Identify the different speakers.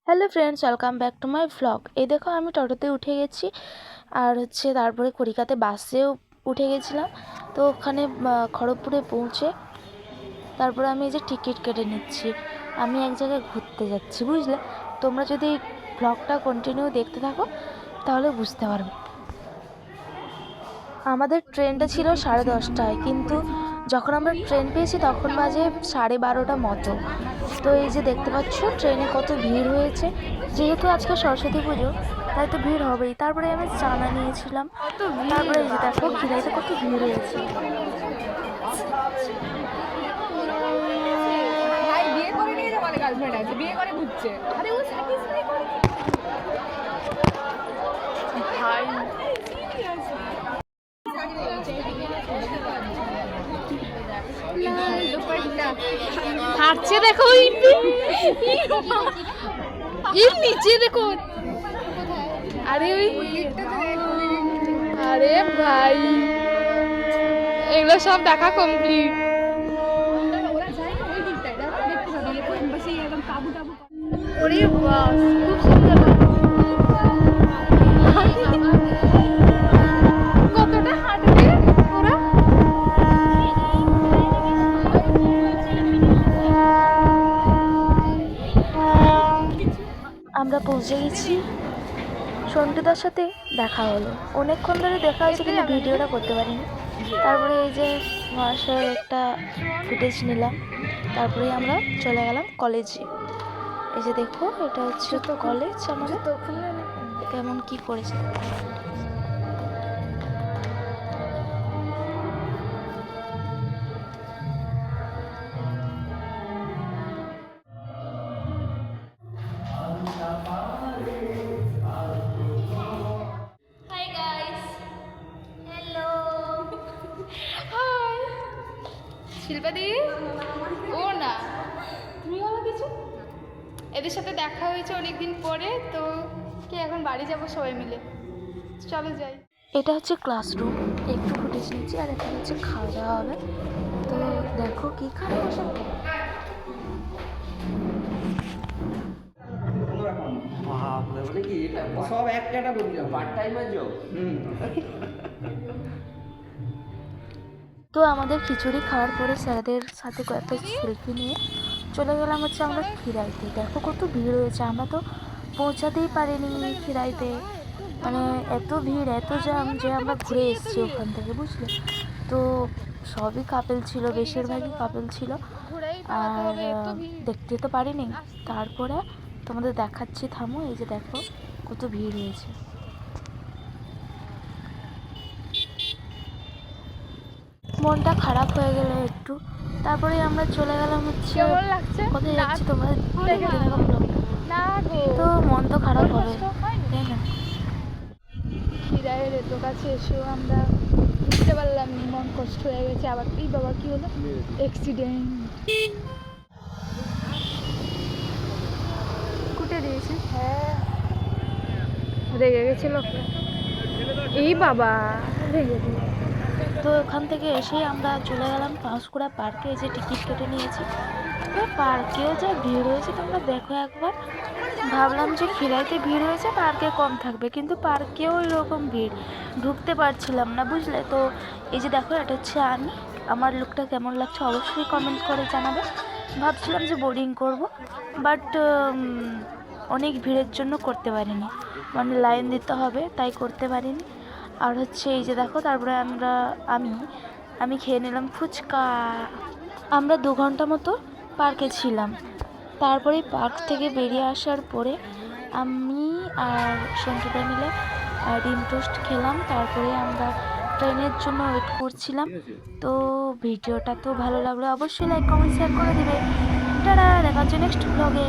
Speaker 1: Hello friends, welcome back to my vlog. এই দেখো আমি টোটোতে উঠে গেছি, আর তারপরে কড়িকাতে বাসেও উঠে গেছিলাম। তো ওখানে খড়গপুরে পৌঁছে তারপরে আমি এই যে টিকিট কেটে নিচ্ছি। আমি এক জায়গায় ঘুরতে যাচ্ছি, বুঝলে। তোমরা যদি ভ্লগটা কন্টিনিউ দেখতে থাকো তাহলে বুঝতে পারবে। আমাদের ট্রেনটা ছিল 10:30টায়, কিন্তু যখন আমরা ট্রেন পেয়েছি তখন বাজে 12:30 মতো। তো এই যে দেখতে পাচ্ছ ট্রেনে কত ভিড় হয়েছে। যেহেতু আজকে সরস্বতী পুজো, তাই তো ভিড় হবেই। তারপরে আমি চানা নিয়েছিলাম। তারপরে এই যে দেখো খিরাইতে কত ভিড় হয়েছে।
Speaker 2: হাঁটছে দেখো, এর নিচে দেখো। আরে ওই, আরে ভাই, এগুলো সব দেখা কমপ্লিট। ওরে বাস, খুব সুন্দর। কতটা হাঁটবে ওরা?
Speaker 1: আমরা পৌঁছে গেছি। সন্টুদার সাথে দেখা হলো, অনেকক্ষণ ধরে দেখা হয়েছে কিন্তু ভিডিওটা করতে পারিনি। তারপরে এই যে মহাশয়ের একটা ফুটেজ নিলাম। তারপরে আমরা চলে গেলাম কলেজে। এই যে দেখো, এটা হচ্ছে তো কলেজ আমাদের। কেমন কি করেছে
Speaker 2: শিল্পাদি, ও না, তুমি বলো কিছু। এদের সাথে দেখা হয়েছে অনেকদিন পরে, তো কি এখন বাড়ি যাব সবাই মিলে, চলো যাই।
Speaker 1: এটা হচ্ছে ক্লাসরুম, একটু ফুটেজ নিচ্ছি। আর এখানে হচ্ছে খাওয়া দাওয়া হবে। তো দেখো কি খাওয়া
Speaker 3: সব একটা পার্ট টাইমের জব।
Speaker 1: তো আমাদের খিচুড়ি খাওয়ার পরে স্যারদের সাথে কয়েকটা সেলফি নিয়ে চলে গেলাম হচ্ছে আমরা খিরাইতে। দেখো কত ভিড় হয়েছে, আমরা তো পৌঁছাতেই পারিনি খিরাইতে। মানে এত ভিড়, এত জ্যাম যে আমরা ঘুরে এসেছি ওখান থেকে, বুঝলে। তো সবই কাপেল ছিল, বেশিরভাগই কাপেল ছিল। আর দেখতে তো পারিনি। তারপরে তোমাদের দেখাচ্ছি, থামো। এই যে দেখো কত ভিড় হয়েছে। মনটা খারাপ হয়ে গেল একটু। তারপরে আমরা চলে গেলাম হচ্ছে,
Speaker 2: কেমন লাগছে
Speaker 1: কোথায় যাচ্ছি তোমরা দেখতে থাকো ব্লগটা।
Speaker 2: না গো,
Speaker 1: তো মন তো খারাপ হবে, তাই না।
Speaker 2: খিরাইয়ের এত কাছে এসেও আমরা বুঝতে পারলাম না, মন কষ্ট হয়ে গেছে। আবার এই বাবা কি হলো, অ্যাক্সিডেন্ট কুটে দিয়েছে। হ্যাঁ, রেগে গেছে লোকটা। এই বাবা, রেগে দিল।
Speaker 1: তো ওখান থেকে এসেই আমরা চলে গেলাম পাঁশকুড়া পার্কে। এই যে টিকিট কেটে নিয়েছি। তো পার্কেও যা ভিড় হয়েছে তোমরা দেখো একবার। ভাবলাম যে খিরাইতে ভিড় হয়েছে, পার্কে কম থাকবে, কিন্তু পার্কেও এরকম ভিড়, ঢুকতে পারছিলাম না, বুঝলে। তো এই যে দেখো, এটা হচ্ছে আমি। আমার লুকটা কেমন লাগছে অবশ্যই কমেন্ট করে জানাবে। ভাবছিলাম যে বোর্ডিং করব, বাট অনেক ভিড়ের জন্য করতে পারিনি। মানে লাইন দিতে হবে, তাই করতে পারিনি। আর হচ্ছে এই যে দেখো, তারপরে আমি খেয়ে নিলাম ফুচকা। আমরা 2 ঘন্টা মতো পার্কে ছিলাম। তারপরে পার্ক থেকে বেরিয়ে আসার পরে আমি আর সঞ্চিতা মিলে ডিম টোস্ট খেলাম। তারপরে আমরা ট্রেনের জন্য ওয়েট করছিলাম। তো ভিডিওটা তো ভালো লাগলো, অবশ্যই লাইক কমেন্ট শেয়ার করে দিবে। টাটা, দেখা হচ্ছে নেক্সট ব্লগে।